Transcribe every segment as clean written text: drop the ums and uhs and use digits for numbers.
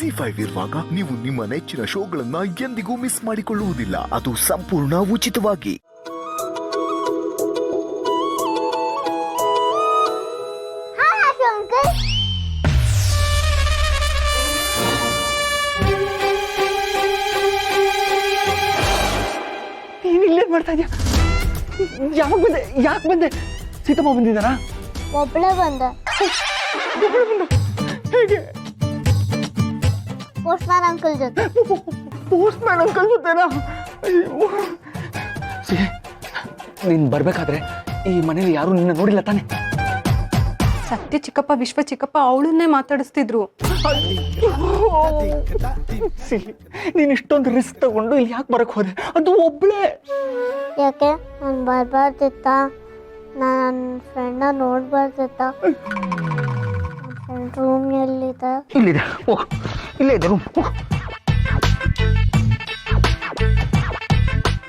ಜಿ5 ಇರುವಾಗ ನೀವು ನಿಮ್ಮ ನೆಚ್ಚಿನ ಶೋಗಳನ್ನ ಎಂದಿಗೂ ಮಿಸ್ ಮಾಡಿಕೊಳ್ಳುವುದಿಲ್ಲ. ಅದು ಸಂಪೂರ್ಣ ಉಚಿತವಾಗಿ. ಇಲ್ಲೇ ಮಾಡ್ತಾ ಇದೆಯಾ? ಯಾಕೆ ಬಂದೆ? ಸೀತಮ್ಮ ಬಂದಿದ್ದಾರಾ? ಒಬ್ಬಳೇ ಬಂದೆ. ಹೇಗೆ? ಪೋಸ್ಟ್ಮ್ಯಾನ್ ಅಂಕಲ್ ಜೊತೆ. ಪೋಸ್ಟ್ಮ್ಯಾನ್ ಅಂಕಲ್ ಜೊತೆನಾ? ನೀನ್ ಬರ್ಬೇಕಾದ್ರೆ ಈ ಮನೇಲಿ ಯಾರು ನಿನ್ನ ನೋಡಿಲ್ಲ ತಾನೆ? ಸತ್ಯ ಚಿಕ್ಕಪ್ಪ, ವಿಶ್ವ ಚಿಕ್ಕಪ್ಪ ಅವಳನ್ನೇ ಮಾತಾಡಿಸ್ತಿದ್ರು. ನೀನ್ ಇಷ್ಟೊಂದು ರಿಸ್ಕ್ ತಗೊಂಡು ಇಲ್ಲಿ ಯಾಕೆ ಬರಕ್ ಹೋದೆ? ಅದು ಒಬ್ಳೆ. ಯಾಕೆ ನಾನು ಬರ್ಬಾರ್ದಿತ್ತ? ನನ್ನ ಫ್ರೆಂಡ್ನ ನೋಡ್ಬಾರ್ದಿತ್ತ? ರೂಮ್ ಎಲ್ಲಿದೆ? ಇಲ್ಲಿದೆ, ಇಲ್ಲೇ ಇದೆ ರೂಮ್.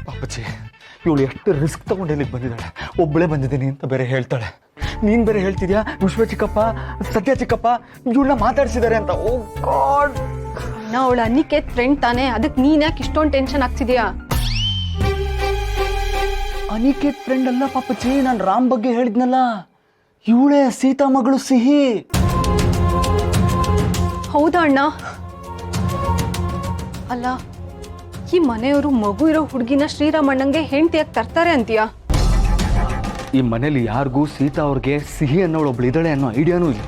ಪಾಪಚ್ಚಿ, ಇವಳು ಎಷ್ಟು ರಿಸ್ಕ್ ತಗೊಂಡು ಇಲ್ಲಿಗೆ ಬಂದಿದ್ದಾಳೆ. ಒಬ್ಬಳೇ ಬಂದಿದ್ದೀನಿ ಅಂತ ಬೇರೆ ಹೇಳ್ತಾಳೆ. ನೀನ್ ಬೇರೆ ಹೇಳ್ತಿದ್ಯಾ ವಿಶ್ವ ಚಿಕ್ಕಪ್ಪ, ಸತ್ಯ ಚಿಕ್ಕಪ್ಪ ಇವಳನ್ನ ಮಾತಾಡ್ಸಿದ್ದಾರೆ ಅಂತ. ಓ ಗಾಡ್, ಅವಳು ಅನಿಕೇತ್ ಫ್ರೆಂಡ್ ತಾನೆ, ಅದಕ್ಕೆ ನೀನ್ ಯಾಕೆ ಇಷ್ಟೊಂದು ಟೆನ್ಷನ್ ಆಗ್ತಿದ್ಯಾ? ಅನಿಕೇತ್ ಫ್ರೆಂಡ್ ಅಲ್ಲ ಪಾಪಚ್ಚಿ, ನಾನು ರಾಮ್ ಬಗ್ಗೆ ಹೇಳಿದ್ನಲ್ಲ, ಇವಳೇ ಸೀತಾ ಮಗಳು ಸಿಹಿ. ಹೌದಾ ಅಣ್ಣ? ಅಲ್ಲ, ಈ ಮನೆಯವರು ಮಗು ಇರೋ ಹುಡುಗಿನ ಶ್ರೀರಾಮಣ್ಣಂಗೆ ಹೆಂಡತಿಯಾಗಿ ತರ್ತಾರೆ ಅಂತೀಯಾ? ಈ ಮನೇಲಿ ಯಾರಿಗೂ ಸೀತಾ ಅವ್ರಿಗೆ ಸಿಹಿ ಅನ್ನೋಳು ಒಬ್ಳು ಇದ್ದಾಳೆ ಅನ್ನೋ ಐಡಿಯಾನೂ ಇಲ್ಲ.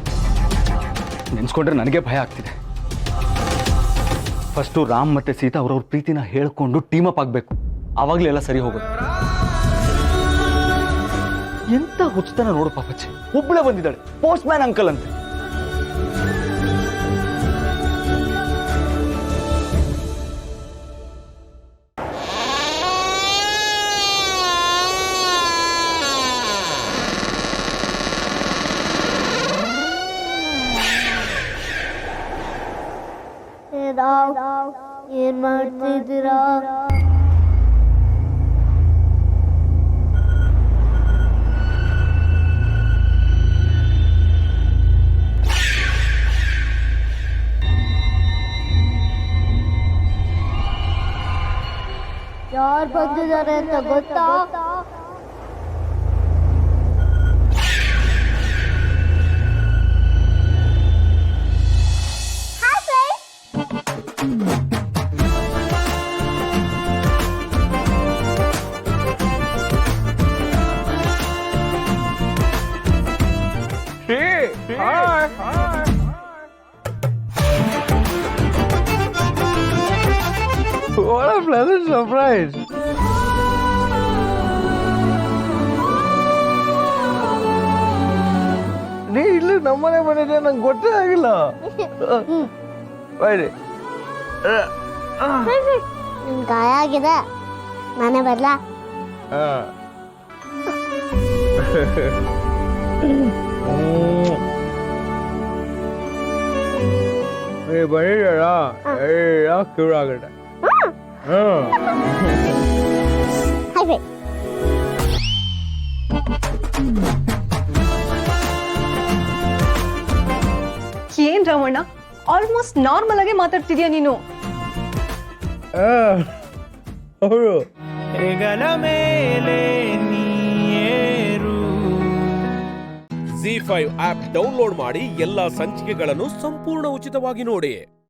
ನೆನ್ಸ್ಕೊಂಡ್ರೆ ನನಗೆ ಭಯ ಆಗ್ತಿದೆ. ಫಸ್ಟು ರಾಮ್ ಮತ್ತೆ ಸೀತಾ ಅವ್ರವ್ರ ಪ್ರೀತಿನ ಹೇಳ್ಕೊಂಡು ಟೀಮ್ ಅಪ್ ಆಗಬೇಕು, ಆವಾಗಲೇ ಎಲ್ಲ ಸರಿ ಹೋಗುತ್ತೆ. ಎಂತ ಹುಚ್ಚತನ ನೋಡು ಪಾಪಚ್ಚಿ, ಒಬ್ಬಳೇ ಬಂದಿದ್ದಾಳೆ, ಪೋಸ್ಟ್ ಮ್ಯಾನ್ ಅಂಕಲ್ ಅಂತೆ. ಏನ್ ಮಾಡ್ತಿದ್ದೀರಾ? ಯಾರು ಬಂದಿದ್ದಾರೆ ಅಂತ ಗೊತ್ತಾ? What a pleasant surprise! ನೀ ಇಲ್ಲಿ ನಮ್ಮನೆ ಬಂದಿದ್ದೆ, ನಂಗೆ ಗೊತ್ತೇ ಆಗಿಲ್ಲ. ನಿನ್ ಗಾಯ ಆಗಿದೆ, ನಾನೇ ಬರ್ಲಾ? ಬಂದಿದ್ದಾರ ಎಲ್ಲ ಕ್ಯೂರ್ ಆಗುತ್ತೆ. ಏನ್ ರಾಮಣ್ಣ, ಆಲ್ಮೋಸ್ಟ್ ನಾರ್ಮಲ್ ಆಗಿ ಮಾತಾಡ್ತಿದ್ಯಾ ನೀನು. ಅವರು ಜಿ5 ಆಪ್ ಡೌನ್ಲೋಡ್ ಮಾಡಿ ಎಲ್ಲಾ ಸಂಚಿಕೆಗಳನ್ನು ಸಂಪೂರ್ಣ ಉಚಿತವಾಗಿ ನೋಡಿ.